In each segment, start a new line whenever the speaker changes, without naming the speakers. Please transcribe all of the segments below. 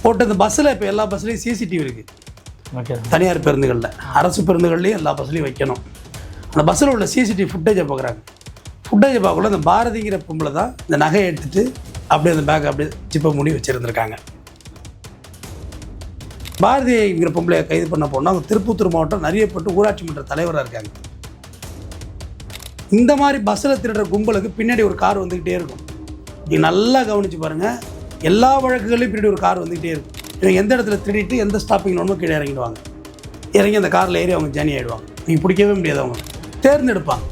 போட்டு இந்த பஸ்ஸில் இப்போ எல்லா பஸ்லேயும் சிசிடிவி இருக்குது.
ஓகே.
தனியார் பேருந்துகளில், அரசு பேருந்துகள்லேயும் எல்லா பஸ்லேயும் வைக்கணும். அந்த பஸ்ஸில் உள்ள சிசிடிவி ஃபுட்டேஜை பார்க்குறாங்க. ஃபுட்டேஜை பார்க்கல இந்த பாரதிங்கிற பொம்பளை தான் இந்த நகையை எடுத்துகிட்டு அப்படியே அந்த பேக்கை அப்படியே ஜிப்பை மூடி வச்சுருந்துருக்காங்க. பாரதிங்கிற பொம்பளையை கைது பண்ண போனால் அவங்க திருப்பத்தூர் மாவட்டம் நரியப்பட்டு ஊராட்சி மன்ற தலைவராக இருக்காங்க. இந்த மாதிரி பஸ்ஸில் திருடுற கும்பலுக்கு பின்னாடி ஒரு கார் வந்துக்கிட்டே இருக்கும். நீங்கள் நல்லா கவனித்து பாருங்கள், எல்லா வழக்குகளையும் பின்னாடி ஒரு கார் வந்துக்கிட்டே இருக்கும். இவங்க எந்த இடத்துல திருடிட்டு எந்த ஸ்டாப்பிங் ஒன்றும் கீழே இறங்கிடுவாங்க. இறங்கி அந்த காரில் ஏறி அவங்க ஜேர்னி ஆகிடுவாங்க. நீங்கள் பிடிக்கவே முடியாது. அவங்க தேர்ந்தெடுப்பாங்க.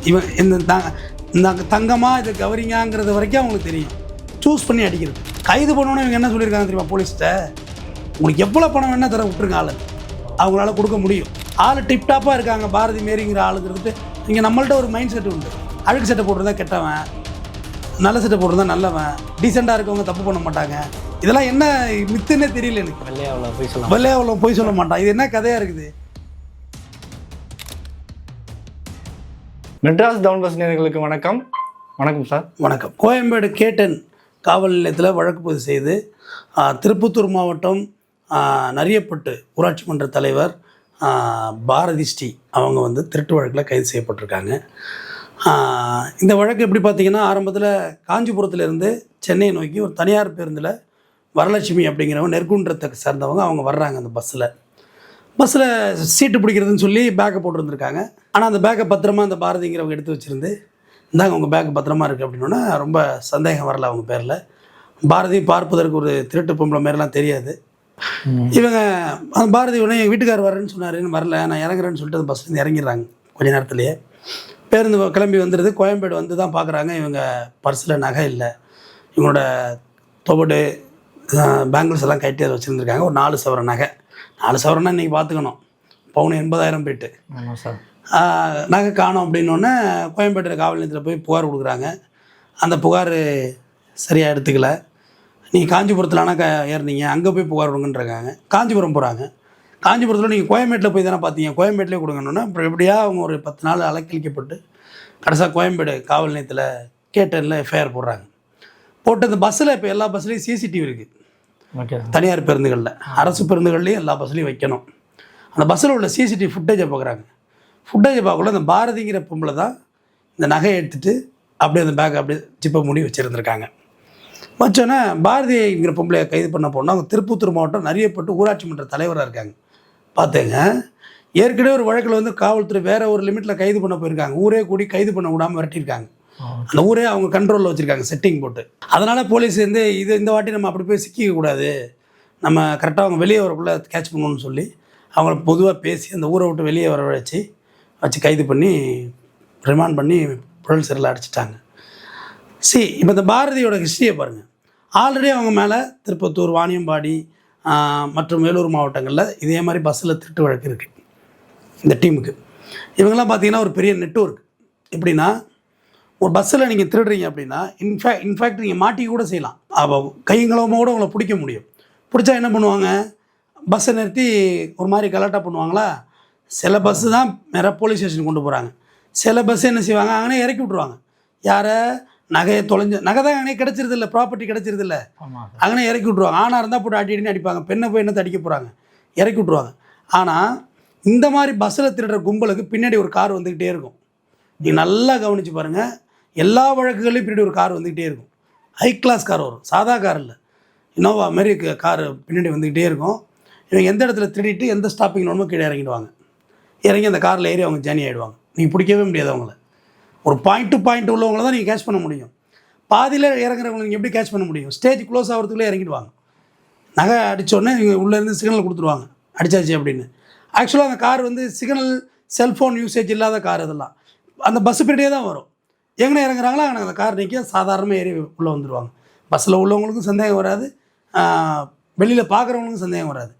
இவன் இந்த தங்கமாக இதை கவரிங்கிறது வரைக்கும் அவங்களுக்கு தெரியும். சூஸ் பண்ணி அடிக்கிறது. கைது பண்ணோன்னே இவங்க என்ன சொல்லியிருக்காங்க தெரியுமா போலீஸ்கிட்ட? உங்களுக்கு எவ்வளோ பணம் வேணால் தர விட்டுருங்க ஆள், அவங்களால கொடுக்க முடியும். ஆள் டிப்டாப்பாக இருக்காங்க. பாரதி மாரிங்கிற ஆளுங்கிறது இங்கே நம்மள்ட்ட ஒரு மைண்ட் செட் உண்டு. அழுக்கு சட்டை போட்டுருந்தா கெட்டவன், நல்ல சட்டை போட்டுருந்தா நல்லவன், டீசெண்டாக இருக்கவங்க தப்பு பண்ண மாட்டாங்க. இதெல்லாம் என்ன மித்துன்னே தெரியல எனக்கு. வெள்ளையாவில் போய் சொல்ல மாட்டான். இது என்ன கதையாக இருக்குது?
மெட்ராஸ் டவுன் பஸ் நேயர்களுக்கு வணக்கம். வணக்கம் சார்.
வணக்கம். கோயம்பேடு கேட்டன் காவல் நிலையத்தில் வழக்கு பதிவு செய்து திருப்பத்தூர் மாவட்டம் நரியப்பட்டு ஊராட்சி மன்ற தலைவர் பாரதி ஸ்ரீ அவங்க திருட்டு வழக்கில் கைது செய்யப்பட்டிருக்காங்க. இந்த வழக்கு எப்படி பார்த்திங்கன்னா, ஆரம்பத்தில் காஞ்சிபுரத்துலேருந்து சென்னை நோக்கி ஒரு தனியார் பேருந்தில் வரலட்சுமி அப்படிங்கிறவங்க நெற்குன்றத்தை சேர்ந்தவங்க அவங்க வர்றாங்க. அந்த பஸ்ஸில் சீட்டு பிடிக்கிறதுன்னு சொல்லி பேக்கை போட்டுருந்துருக்காங்க. ஆனால் அந்த பேக்கை பத்திரமா அந்த பாரதிங்கிறவங்க எடுத்து வச்சுருந்து, இந்தாங்க உங்கள் பேக்கு பத்திரமா இருக்குது அப்படின்னா ரொம்ப சந்தேகம் வரல அவங்க பேரில். பாரதி பார்ப்பதற்கு ஒரு திருட்டு பொம்பளை மாரிலாம் தெரியாது. இவங்க அந்த பாரதி உடனே எங்கள் வீட்டுக்கார் வரேன்னு சொன்னார், வரல நான் இறங்குறேன்னு சொல்லிட்டு அந்த பஸ்லேருந்து இறங்கிடுறாங்க. கொஞ்சம் நேரத்துலேயே பேருந்து கிளம்பி வந்துடுது. கோயம்பேடு வந்து தான் பார்க்குறாங்க, இவங்க பர்ஸில் நகை இல்லை. இவங்களோட தொபடு பேங்கிள்ஸ் எல்லாம் கட்டி அதை வச்சுருந்துருக்காங்க. ஒரு 4 சவர நகை. 4 சவரன்னா இன்றைக்கி பார்த்துக்கணும், பவுன் 80,000 போயிட்டு. நகை காணோம் அப்படின்னோடனே கோயம்பேடு காவல் நிலையத்தில் போய் புகார் கொடுக்குறாங்க. அந்த புகார் சரியாக எடுத்துக்கல. நீங்கள் காஞ்சிபுரத்தில் ஆனால் ஏறினீங்க, அங்கே போய் புகார் கொடுங்கன்றாங்க. காஞ்சிபுரம் போகிறாங்க. காஞ்சிபுரத்தில் நீங்கள் கோயம்பேட்டில் போய் தானே பார்த்தீங்க, கோயம்பேட்டிலே கொடுங்கன்னு. அப்புறம் எப்படியா அவங்க ஒரு 10 நாள் அலக்கழிக்கப்பட்டு கடைசியாக கோயம்பேடு காவல் நிலையத்தில் கேட்டனில் எஃப்ஐஆர் போடுறாங்க. போட்டு இந்த பஸ்ஸில் இப்போ எல்லா பஸ்லேயும் சிசிடிவி இருக்குது.
ஓகே.
தனியார் பேருந்துகளில், அரசு பேருந்துகள்லேயும் எல்லா பஸ்லேயும் வைக்கணும். அந்த பஸ்ஸில் உள்ள சிசிடிவி ஃபுட்டேஜை பார்க்குறாங்க. ஃபுட்டேஜை பார்க்கல இந்த பாரதிங்கிற பொம்பளை தான் இந்த நகையை எடுத்துகிட்டு அப்படியே அந்த பேக்கை அப்படியே ஜிப்பை மூடி வச்சுருந்துருக்காங்க. வச்சோன்னே பாரதிங்கிற பொம்பளையை கைது பண்ண போனால் அவங்க திருப்பத்தூர் மாவட்டம் நரியப்பட்டு ஊராட்சி மன்ற தலைவராக இருக்காங்க. பார்த்தேங்க, ஏற்கனவே ஒரு வழக்கில் காவல்துறை வேறு ஒரு லிமிட்டில் கைது பண்ண போயிருக்காங்க. ஊரே கூடி கைது பண்ண விடாமல் விரட்டியிருக்காங்க. அந்த ஊரே அவங்க கண்ட்ரோலில் வச்சுருக்காங்க, செட்டிங் போட்டு. அதனால் போலீஸ் இந்த வாட்டி நம்ம அப்படி போய் சிக்கிக்கக்கூடாது, நம்ம கரெக்டாக அவங்க வெளியே வரக்குள்ளே கேட்ச் பண்ணணும்னு சொல்லி அவங்கள பொதுவாக பேசி அந்த ஊரை விட்டு வெளியே வர வச்சு கைது பண்ணி ரிமாண்ட் பண்ணி புழல் சிறையில் அடைச்சிட்டாங்க. இப்போ இந்த பாரதியோட ஹிஸ்ட்ரியை பாருங்கள். ஆல்ரெடி அவங்க மேலே திருப்பத்தூர், வாணியம்பாடி மற்றும் வேலூர் மாவட்டங்களில் இதே மாதிரி பஸ்ஸில் திருட்டு வழக்கு இருக்குது. இந்த டீமுக்கு இவங்கெல்லாம் பார்த்திங்கன்னா ஒரு பெரிய நெட்வொர்க். எப்படின்னா, ஒரு பஸ்ஸில் நீங்கள் திருடுறீங்க அப்படின்னா இன்ஃபேக்ட் நீங்கள் மாட்டிக்க கூட செய்யலாம். அப்போ கையங்களவமாக கூட உங்களை பிடிக்க முடியும். பிடிச்சா என்ன பண்ணுவாங்க, பஸ்ஸை நிறுத்தி ஒரு மாதிரி கலாட்டா பண்ணுவாங்களா. சில பஸ்ஸு தான் நிறைய போலீஸ் ஸ்டேஷன் கொண்டு போகிறாங்க. சில பஸ்ஸு என்ன செய்வாங்க, அங்கனே இறக்கி விட்ருவாங்க. யாரை, நகையை நகை தான் அங்கனே கிடச்சிருதில்ல, ப்ராப்பர்ட்டி கிடச்சிருதில்ல, அங்கனே இறக்கி விட்ருவாங்க. ஆணாக இருந்தால் போட்டு அடின்னு அடிப்பாங்க, பெண்ணை போய் என்ன அடிக்க போகிறாங்க, இறக்கி விட்ருவாங்க. ஆனால் இந்த மாதிரி பஸ்ஸில் திருடுற கும்பலுக்கு பின்னாடி ஒரு கார் வந்துக்கிட்டே இருக்கும். நீங்கள் நல்லா கவனித்து பாருங்கள், எல்லா வழக்குகளையும் பின்னாடி ஒரு கார் வந்துக்கிட்டே இருக்கும். ஹை கிளாஸ் கார் வரும், சாதா கார் இல்லை, இனோவா மாரி கார் பின்னாடி வந்துக்கிட்டே இருக்கும். இவங்க எந்த இடத்துல திருடிட்டு எந்த ஸ்டாப்பிங் ஒன்றும் கீழே இறங்கிடுவாங்க. இறங்கி அந்த காரில் ஏறி அவங்க ஜேர்னி ஆகிடுவாங்க. நீங்கள் பிடிக்கவே முடியாது அவங்கள. ஒரு பாயிண்ட் டு பாயிண்ட் உள்ளவங்கள தான் நீங்கள் கேட்ச் பண்ண முடியும். பாதியில் இறங்குறவங்க நீங்கள் எப்படி கேட்ச் பண்ண முடியும்? ஸ்டேஜ் க்ளோஸ் ஆகிறதுக்குள்ளே இறங்கிடுவாங்க. நகை அடித்தோடனே இவங்க உள்ளேருந்து சிக்னல் கொடுத்துருவாங்க, அடித்தாச்சு அப்படின்னு. ஆக்சுவலாக அந்த கார் சிக்னல், செல்ஃபோன் யூசேஜ் இல்லாத கார். இதெல்லாம் அந்த பஸ்ஸு பின்னாடியே தான் வரும். எங்கே இறங்குறாங்களோ அங்கே அந்த கார் நிற்க சாதாரணமாக ஏறி உள்ளே வந்துடுவாங்க. பஸ்ஸில் உள்ளவங்களுக்கும் சந்தேகம் வராது, வெளியில் பார்க்குறவங்களுக்கும் சந்தேகம் வராது.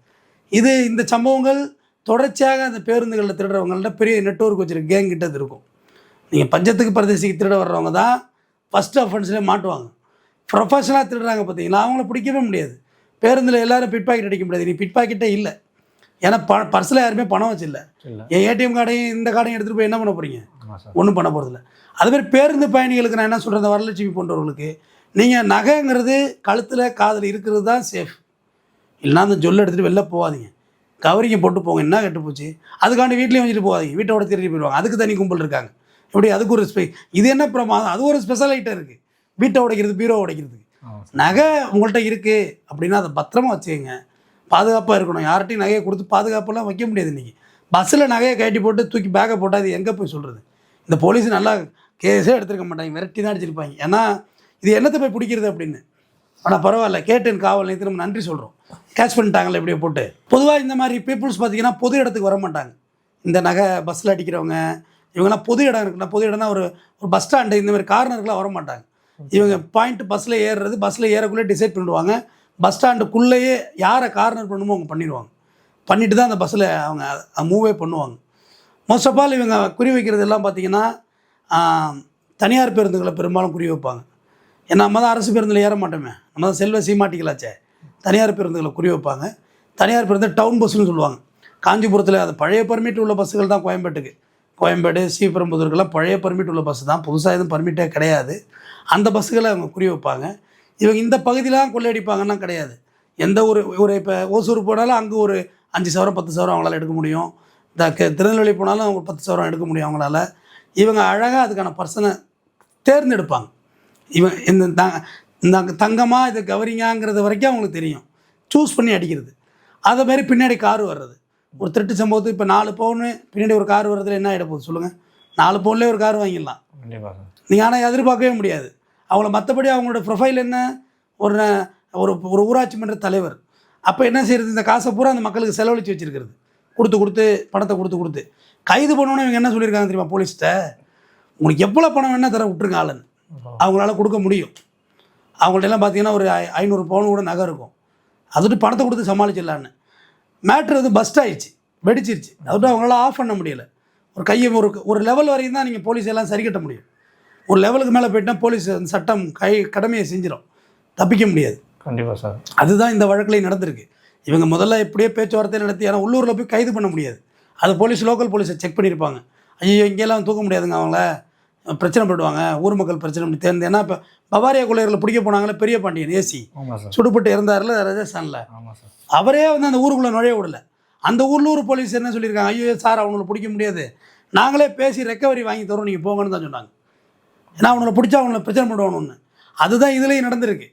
இந்த சம்பவங்கள் தொடர்ச்சியாக அந்த பேருந்துகளில் திருடுறவங்கள்ட்ட பெரிய நெட்வொர்க் வச்சுருக்கு, கேங் கிட்டது இருக்கும். நீங்கள் பஞ்சத்துக்கு பிரதேசிக்கு திருட வர்றவங்க தான் ஃபஸ்ட்டு அஃபென்ஸ்லேயே மாட்டுவாங்க. ப்ரொஃபஷனலாக திருடுறாங்க பார்த்தீங்களா, அவங்கள பிடிக்கவே முடியாது. பேருந்தில் எல்லோரும் பிட் பாக்கெட் அடிக்க முடியாது. நீ பிட் பாக்கெட்டே இல்லை, ஏன்னா பர்ஸில் யாருமே பணம் வச்சில்ல. என் ஏடிஎம் கார்டையும் இந்த கார்டையும் எடுத்துகிட்டு போய் என்ன பண்ண போகிறீங்க? ஒன்றும் பண்ண போகிறதில்ல. அதுமாதிரி பேருந்து பயணிகளுக்கு நான் என்ன சொல்கிறேன், வரலட்சுமி போன்றவர்களுக்கு நீங்கள் நகைங்கிறது கழுத்தில் காதில் இருக்கிறது தான் சேஃப். இல்லைனா அந்த ஜொல்லை எடுத்துகிட்டு வெளில போகாதீங்க, கவரிங்க போட்டு போங்க, என்ன கெட்டு போச்சு. அதுக்காண்டி வீட்லேயும் வச்சுட்டு போகாதீங்க, வீட்டோட திருடி போயிடுவாங்க. அதுக்கு தனி கும்பல் இருக்காங்க. எப்படி அதுக்கு ஒரு இது என்ன பிரமாதம், அது ஒரு ஸ்பெஷல் ஐட்டம் இருக்குது. வீட்டை உடைக்கிறது, பீரோ உடைக்கிறதுக்கு. நகை உங்கள்கிட்ட இருக்குது அப்படின்னா அதை பத்திரமா வச்சுக்கோங்க, பாதுகாப்பாக இருக்கணும். யார்கிட்டையும் நகையை கொடுத்து பாதுகாப்பெல்லாம் வைக்க முடியாது. இன்றைக்கி பஸ்ஸில் நகையை கட்டி போட்டு தூக்கி பேக்கை போட்டால் அது எங்கே போய் சொல்கிறது? இந்த போலீஸ் நல்லா கேஸே எடுத்துருக்க மாட்டாங்க, மிரட்டி தான் அடிச்சிருப்பாங்க. ஏன்னா இது என்னத்தை போய் பிடிக்கிறது அப்படின்னு. ஆனால் பரவாயில்ல, கேட்டேன் காவல் நிலையத்துக்கு நம்ம நன்றி சொல்கிறோம், கேட்ச் பண்ணிட்டாங்களே எப்படியோ போட்டு. பொதுவாக இந்த மாதிரி பீப்புள்ஸ் பார்த்திங்கன்னா பொது இடத்துக்கு வர மாட்டாங்க. இந்த நகை பஸ்ஸில் அடிக்கிறவங்க இவங்கெல்லாம் பொது இடம் இருக்குன்னா, பொது இடம்னா ஒரு பஸ் ஸ்டாண்டு இந்த மாதிரி கார்னருக்குலாம் வர மாட்டாங்க. இவங்க பாயிண்ட் பஸ்ஸில் ஏறுறது, பஸ்ஸில் ஏறக்குள்ளே டிசைட் பண்ணிடுவாங்க. பஸ் ஸ்டாண்டுக்குள்ளேயே யாரை கார்னர் பண்ணுமோ அவங்க பண்ணிடுவாங்க. பண்ணிட்டு தான் அந்த பஸ்ஸில் அவங்க மூவே பண்ணுவாங்க. மோஸ்ட் ஆஃப் ஆல் இவங்க குறி வைக்கிறது எல்லாம் பார்த்திங்கன்னா தனியார் பேருந்துகளை பெரும்பாலும் குறி வைப்பாங்க. ஏன்னா நம்ம தான் அரசு பேருந்தில் ஏற மாட்டோமே, நம்ம தான் செல்வ சீமாட்டிகளாச்சே. தனியார் பேருந்துகளை குறி வைப்பாங்க. தனியார் பேருந்து டவுன் பஸ்ஸுன்னு சொல்லுவாங்க. காஞ்சிபுரத்தில் அது பழைய பர்மிட் உள்ள பஸ்ஸுகள் தான் கோயம்பேட்டுக்கு. கோயம்பேடு ஸ்ரீபெரும்புதூருக்கெல்லாம் பழைய பர்மிட் உள்ள பஸ்ஸு தான், புதுசாக எதுவும் பர்மிட்டே கிடையாது. அந்த பஸ்ஸுகளை அவங்க குறி வைப்பாங்க. இவங்க இந்த பகுதியிலாம் கொள்ளையடிப்பாங்கன்னா கிடையாது. எந்த ஒரு இப்போ ஓசூர் போனாலும் அங்கே ஒரு 5 சவரம் 10 சவரம் அவங்களால எடுக்க முடியும். திருநெல்வேலி போனாலும் அவங்க 10 சவரம் எடுக்க முடியும் அவங்களால. இவங்க அழகாக அதுக்கான பர்சனை தேர்ந்தெடுப்பாங்க. இவன் இந்த தங்கமாக இது கவரிங்காங்கிறது வரைக்கும் அவங்களுக்கு தெரியும், சூஸ் பண்ணி அடிக்கிறது. அதை மாதிரி பின்னாடி கார் வர்றது, ஒரு திருட்டு சம்பவத்துக்கு இப்போ 4 பவுன் பின்னாடி ஒரு கார் வர்றதுல என்ன ஆகிட போகுது சொல்லுங்கள்? 4 பவுன்லேயே ஒரு கார் வாங்கிடலாம் நீங்கள். ஆனால் எதிர்பார்க்கவே முடியாது அவங்கள. மற்றபடி அவங்களோட ப்ரொஃபைல் என்ன, ஒரு ஒரு ஊராட்சி மன்ற தலைவர். அப்போ என்ன செய்கிறது, இந்த காசை பூரா அந்த மக்களுக்கு செலவழித்து வச்சுருக்கிறது, கொடுத்து பணத்தை கொடுத்து கைது பண்ணோன்னே இவங்க என்ன சொல்லியிருக்காங்க தெரியுமா போலீஸ்கிட்ட? உங்களுக்கு எவ்வளோ பணம் வேணால் தர விட்டுருங்க ஆளுன்னு. அவங்களால கொடுக்க முடியும். அவங்கள்ட்டெல்லாம் பார்த்தீங்கன்னா ஒரு 500 பவுன் கூட நகை இருக்கும். அதுட்டு பணத்தை கொடுத்து சமாளிச்சிடலான்னு. மேட்ரு வந்து பஸ்ட் ஆகிடுச்சு, வெடிச்சிருச்சு. அதுட்டு அவங்களால ஆஃப் பண்ண முடியலை. ஒரு கையை ஒரு லெவல் வரையும் தான் நீங்கள் போலீஸ் எல்லாம் சரி கட்ட முடியும். ஒரு லெவலுக்கு மேலே போயிட்டால் போலீஸ் சட்டம் கடமையை செஞ்சிடும், தப்பிக்க முடியாது.
கண்டிப்பாக சார்.
அதுதான் இந்த வழக்கில் நடந்திருக்கு. இவங்க முதல்ல எப்படியே பேச்சுவார்த்தை நடத்தி, ஆனால் உள்ளூரில் போய் கைது பண்ண முடியாது. அது போலீஸ் லோக்கல் போலீஸை செக் பண்ணியிருப்பாங்க. ஐயோ இங்கெல்லாம் தூக்க முடியாதுங்க, அவங்கள பிரச்சனை போடுவாங்க, ஊர் மக்கள் பிரச்சனை பண்ணி தேர்ந்து. ஏன்னா இப்போ பவாரியா கொள்ளையர்களை பிடிக்க போனாங்களே பெரிய பாண்டியன் ஏசி சுடுபட்டு இறந்தாரில் ராஜஸ்தானில், அவரே வந்து அந்த ஊருக்குள்ளே நுழைய விடலை. அந்த உள்ளூர் போலீஸ் என்ன சொல்லியிருக்காங்க, ஐயோ சார் அவங்களை பிடிக்க முடியாது, நாங்களே பேசி ரெக்கவரி வாங்கி தரோம், நீங்கள் போங்கன்னு தான் சொன்னாங்க. ஏன்னா அவங்கள பிடிச்சா அவங்கள பிரச்சனை பண்ணுவானு. அதுதான் இதுலேயும் நடந்திருக்கு.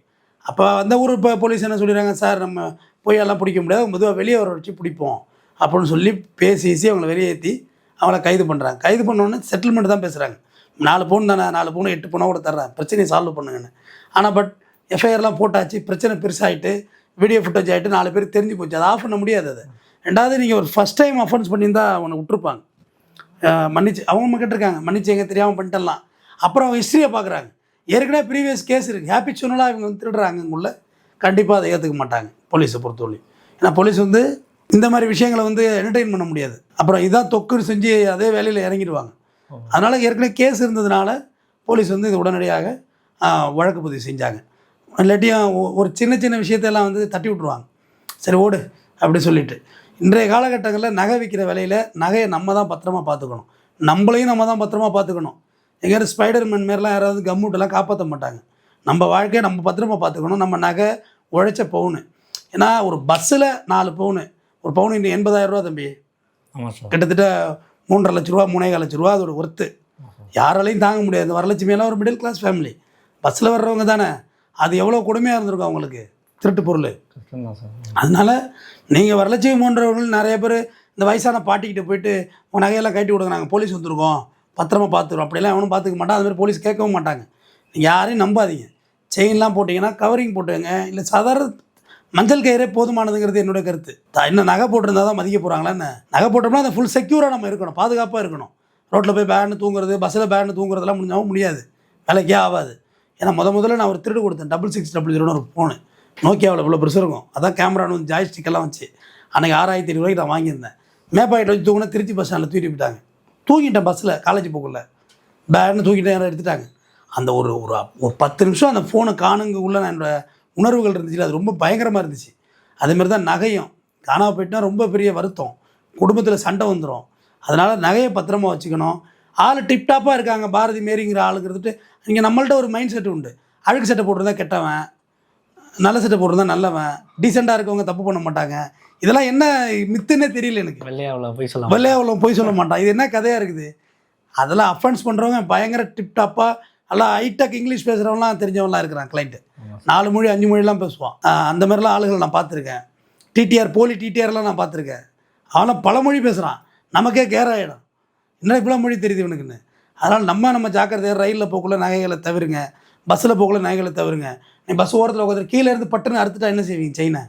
அப்போ அந்த ஊர் இப்போ போலீஸ் என்ன சொல்லிடுறாங்க, சார் நம்ம போய் எல்லாம் பிடிக்க முடியாது, மெதுவாக வெளியே வர வச்சு பிடிப்போம் அப்படின்னு சொல்லி பேசி அவங்கள வெளியேற்றி அவங்கள கைது பண்ணுறாங்க. கைது பண்ணோன்னே செட்டில்மெண்ட் தான் பேசுகிறாங்க. 4 பவுன் தானே, 4 பவுன் 8 பவுனாக கூட தர்றேன், பிரச்சனையை சால்வ் பண்ணுங்கன்னு. ஆனால் எஃப்ஐஆர்லாம் போட்டாச்சு, பிரச்சனை பெருசாகிட்டு வீடியோ ஃபுட்டேஜ் ஆகிட்டு 4 பேர் தெரிஞ்சு போச்சு. அதை ஆஃப் பண்ண முடியாது. அது ரெண்டாவது நீங்கள் ஒரு ஃபஸ்ட் டைம் அஃபென்ஸ் பண்ணியிருந்தா அவனை விட்டுருப்பாங்க, மன்னிச்சு அவங்க கேட்டிருக்காங்க, மன்னிச்சு எங்கே தெரியாமல் பண்ணிட்டலாம். அப்புறம் அவங்க ஹிஸ்ட்ரியை பார்க்குறாங்க, ஏற்கனவே ப்ரீவியஸ் கேஸ் இருக்குது, ஹேபிச்சுவலாக இவங்க வந்து திருடுறாங்க இங்குள்ள. கண்டிப்பாக அதை ஏற்றுக்க மாட்டாங்க போலீஸை பொறுத்தவரை. ஏன்னா போலீஸ் வந்து இந்த மாதிரி விஷயங்களை வந்து என்டர்டெயின் பண்ண முடியாது. அப்புறம் இதான் தொக்குன்னு செஞ்சு அதே வேலையில் இறங்கிடுவாங்க. அதனால் ஏற்கனவே கேஸ் இருந்ததுனால போலீஸ் வந்து இது உடனடியாக வழக்கு பதிவு செஞ்சாங்க. இல்லாட்டியும் ஒரு சின்ன விஷயத்தெல்லாம் வந்து தட்டி விட்ருவாங்க, சரி ஓடு அப்படி சொல்லிட்டு. இன்றைய காலகட்டங்களில் நகை விற்கிற விலையில் நகையை நம்ம தான் பத்திரமா பார்த்துக்கணும், நம்மளையும் நம்ம தான் பத்திரமா பார்த்துக்கணும். எங்கேயாவது ஸ்பைடர்மேன் மாரிலாம் யாராவது கம்முட்டெல்லாம் காப்பாற்ற மாட்டாங்க. நம்ம வாழ்க்கையை நம்ம பத்திரமா பார்த்துக்கணும். நம்ம நகை உழைச்ச பவுனு. ஏன்னா ஒரு பஸ்ஸில் 4 பவுனு, ஒரு பவுனு இன்னும் 80,000 ரூபா தம்பி.
ஆமாம் சார். கிட்டத்தட்ட
3.5 லட்ச ரூபா 3.25 லட்ச ரூபா அதோட ஒர்த்து. யாராலையும் தாங்க முடியாது. இந்த வரலட்சுமியெல்லாம் ஒரு மிடில் கிளாஸ் ஃபேமிலி, பஸ்ஸில் வர்றவங்க தானே. அது எவ்வளோ கொடுமையாக இருந்திருக்கும் அவங்களுக்கு, திருட்டு பொருள். அதனால் நீங்கள் வரலட்சுமி போன்றவர்கள் நிறைய பேர் இந்த வயசான பாட்டிக்கிட்ட போயிட்டு உங்கள் நகையெல்லாம் கட்டி கொடுங்க, நாங்கள் போலீஸ் வந்துருக்கோம் பத்திரமா பார்த்துக்கிறோம், அப்படிலாம் எவனும் பார்த்துக்க மாட்டான். அதுமாதிரி போலீஸ் கேட்கவும் மாட்டாங்க. நீங்கள் யாரையும் நம்பாதீங்க. செயின்லாம் போட்டிங்கன்னா கவரிங் போட்டுங்க, இல்லை சாதாரண மஞ்சள் கயிறே போதுமானதுங்கிறது என்னோட கருத்து. இன்னும் நகை போட்டிருந்தா தான் மதிக்க போகிறாங்களா என்ன? நகை போட்டோம்னா அதை ஃபுல் செக்யூராக நம்ம இருக்கணும், பாதுகாப்பாக இருக்கணும். ரோட்டில் போய் பேன்னு தூங்குறது, பஸ்ஸில் பேன்னு தூங்குறதெல்லாம் முடிஞ்சாலும் முடியாது, வேலைக்கே ஆகாது. ஏன்னா முதல்ல நான் ஒரு திருடு கொடுத்தேன், 6600 ஒரு ஃபோனு, நோக்கியாவில் இவ்வளோ பெருசு இருக்கும். அதான் கேமரான்னு வந்து ஜாய்ஸ்டிக்கெல்லாம் வச்சு அன்றைக்கி 6500 ரூபாய்க்கு நான் வாங்கியிருந்தேன். மேப்பாயிட்ட வச்சு தூங்கினா திருச்சி பஸ் ஸ்டாண்டில் தூக்கிட்டு போயிட்டாங்க. தூங்கிட்டேன் பஸ்ஸில், காலேஜ் போக்குள்ள பேன்னு தூக்கிட்டு யாரும் எடுத்துட்டாங்க. அந்த ஒரு 10 நிமிஷம் அந்த ஃபோனை காணுங்க உள்ள நான் என்னோட உணர்வுகள் இருந்துச்சு, அது ரொம்ப பயங்கரமாக இருந்துச்சு. அதேமாதிரி தான் நகையும் காணாமல் போயிட்டுனா ரொம்ப பெரிய வருத்தம், குடும்பத்தில் சண்டை வந்துடும். அதனால் நகையை பத்திரமா வச்சுக்கணும். ஆள் டிப்டாப்பாக இருக்காங்க, பாரதி மேரிங்கிற ஆளுங்கிறதுட்டு இங்கே நம்மள்ட்ட ஒரு மைண்ட் செட்டு உண்டு. அழுக்கு சட்டை போட்டிருந்தா கெட்டவன், நல்ல சட்டை போட்டிருந்தா நல்லவன், டீசெண்டாக இருக்கவங்க தப்பு பண்ண மாட்டாங்க. இதெல்லாம் என்ன மித்துன்னே தெரியல எனக்கு.
வெள்ளையாவில் போய் சொல்லலாம்.
வெள்ளையாவில் போய் சொல்ல மாட்டான். இது என்ன கதையாக இருக்குது? அதெல்லாம் அஃபென்ஸ் பண்ணுறவங்க பயங்கர டிப்டாப்பாக எல்லாம் ஹைடெக் இங்கிலீஷ் பேசுகிறவங்களாம் தெரிஞ்சவங்களாம் இருக்கிறான். கிளைண்ட்டு 4 மொழி 5 மொழிலாம் பேசுவான். அந்த மாதிரிலாம் ஆளுகள் நான் பார்த்துருக்கேன். டிடிஆர் போலி டிடிஆர்லாம் நான் பார்த்துருக்கேன். அவனால் பல மொழி பேசுகிறான். நமக்கே கேர் ஆகிடும், என்ன இவ்வளோ மொழி தெரியுது இவனுக்குன்னு. அதனால் நம்ம ஜாக்கிரதையாக ரயிலில் போக்குள்ள நகைகளை தவிருங்க, பஸ்ஸில் போக்குள்ள நகைகளை தவிருங்க. நீ பஸ் ஓரத்தில் உட்காந்து கீழே இருந்து பட்டுன்னு அறுத்துட்டா என்ன செய்வீங்க? செயினை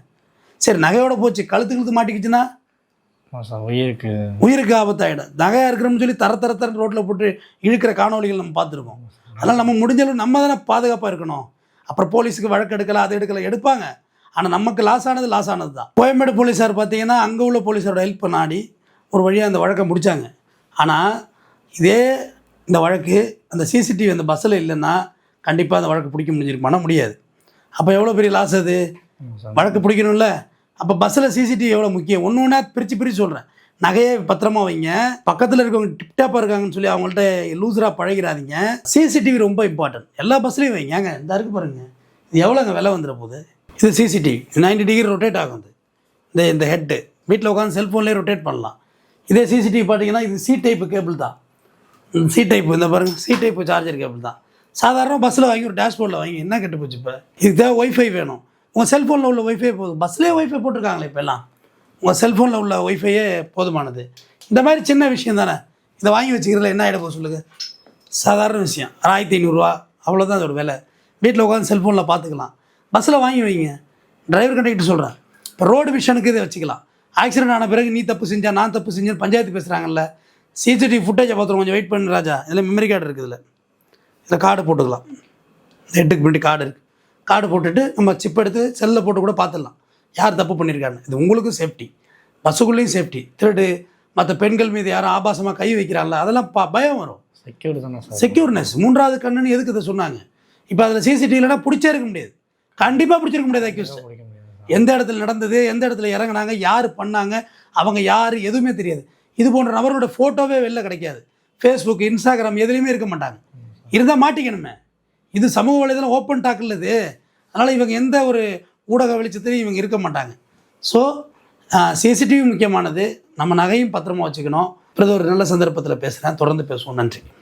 சரி நகையோட போச்சு, கழுத்து மாட்டிக்கிச்சுன்னா உயிருக்கு ஆபத்தாயிடும். நகையாக இருக்கிறோம்னு சொல்லி தர ரோட்டில் போட்டு இழுக்கிற காணொலிகள் நம்ம பார்த்துருக்கோம். அதனால் நம்ம முடிஞ்சளவு நம்ம தானே பாதுகாப்பாக இருக்கணும். அப்புறம் போலீஸுக்கு வழக்கு எடுக்கலை, அது எடுக்கலை, எடுப்பாங்க. ஆனால் நமக்கு லாஸ் ஆனது தான். கோயம்பேடு போலீஸார் பார்த்தீங்கன்னா அங்கே உள்ள போலீஸாரோட ஹெல்ப் நாடி ஒரு வழியாக அந்த வழக்கை முடித்தாங்க. ஆனால் இதே இந்த வழக்கு அந்த சிசிடிவி அந்த பஸ்ஸில் இல்லைன்னா கண்டிப்பாக அந்த வழக்கு பிடிக்க முடிஞ்சிருக்குமானா முடியாது. அப்போ எவ்வளோ பெரிய லாஸ் அது? வழக்கு பிடிக்கணும்ல. அப்போ பஸ்ஸில் சிசிடிவி எவ்வளோ முக்கியம்? ஒன்று ஒன்றா பிரித்து சொல்கிறேன். நகையை பத்திரமா வைங்க. பக்கத்தில் இருக்கவங்க டிப்டாப்பாக இருக்காங்கன்னு சொல்லி அவங்கள்ட்ட லூஸராக பழகிறாதீங்க. சிசிடிவி ரொம்ப இம்பார்ட்டன்ட். எல்லா பஸ்லேயும் வைங்க. இந்த இருக்கு பாருங்கள், இது எவ்வளோங்க விலை வந்துட போகுது? இது சிசிடிவி 90 டிகிரி ரொட்டேட் ஆகும். இந்த ஹெட்டு வீட்டில் உட்காந்து செல்ஃபோன்லேயே ரொட்டேட் பண்ணலாம். இதே சிசிடிவி பார்த்தீங்கன்னா இது சி டைப்பு கேபிள் தான். சி டைப்பு இந்த பாருங்கள், சி டைப்பு சார்ஜர் கேபிள் தான். சாதாரண பஸ்ஸில் வாங்கி ஒரு டேஷ்போர்டில் வாங்கி என்ன கெட்டு போச்சு? இப்போ இதுக்கு தேவை ஒய்ஃபை வேணும். உங்கள் செல்ஃபோனில் உள்ள ஒய்ஃபை போதும். பஸ்லேயே ஒய்ஃபை போட்டிருக்காங்களே இப்போல்லாம். உங்கள் செல்ஃபோனில் உள்ள ஒய்ஃபையே போதுமானது. இந்த மாதிரி சின்ன விஷயம் தானே. இதை வாங்கி வச்சுக்கிறதுல என்ன ஆகிட போகுது சொல்லுங்கள்? சாதாரண விஷயம். 1500 ரூபா அவ்வளோதான் அதோட விலை. வீட்டில் உட்காந்து செல்ஃபோனில் பார்த்துக்கலாம். பஸ்ஸில் வாங்கி வைங்க. டிரைவர் கண்டக்டர் சொல்கிறேன். இப்போ ரோடு விஷனுக்கு இதை வச்சுக்கலாம். ஆக்சிடென்ட் ஆன பிறகு நீ தப்பு செஞ்சா நான் தப்பு செஞ்சேன்னு பஞ்சாயத்து பேசுகிறாங்கல்ல. சிசிடிவி ஃபுட்டேஜை பார்த்துருவோம். கொஞ்சம் வெயிட் பண்ணு ராஜா. இதில் மெமரி கார்டு இருக்குது. இதில் கார்டு போட்டுக்கலாம். ஹெட்டுக்கு முன்னாடி கார்டு இருக்குது. கார்டு போட்டுட்டு நம்ம சிப் எடுத்து செல்லில் போட்டு கூட பார்த்துடலாம் யார் தப்பு பண்ணியிருக்காங்க. இது உங்களுக்கும் சேஃப்டி, பஸ்ஸுக்குள்ளேயும் சேஃப்டி. திருடு மற்ற பெண்கள் மீது யாரும் ஆபாசமாக கை வைக்கிறாங்கள, அதெல்லாம் பயம் வரும். செக்யூர்னஸ் 3வது கண்ணுன்னு எதுக்கு இதை சொன்னாங்க? இப்போ அதில் சிசிடிவி இல்லைனா பிடிச்சே இருக்க முடியாது. கண்டிப்பாக பிடிச்சிருக்க முடியாது. அக்யூஸ்ட் எந்த இடத்துல நடந்தது, எந்த இடத்துல இறங்கினாங்க, யார் பண்ணாங்க, அவங்க யார் எதுவுமே தெரியாது. இது போன்ற நபரோட ஃபோட்டோவே வெளில கிடைக்காது. ஃபேஸ்புக், இன்ஸ்டாகிராம் எதுலேயுமே இருக்க மாட்டாங்க. இருந்தால் மாட்டிக்கணுமே. இது சமூக வலைதளம் ஓப்பன் டாக்கில் இது. அதனால் இவங்க எந்த ஒரு ஊடக வெளிச்சத்துலையும் இவங்க இருக்க மாட்டாங்க. ஸோ சிசிடிவி முக்கியமானது. நம்ம நகையும் பத்திரமா வச்சுக்கணும். ஒரு நல்ல சந்தர்ப்பத்தில் பேசுகிறேன். தொடர்ந்து பேசுவோம். நன்றி.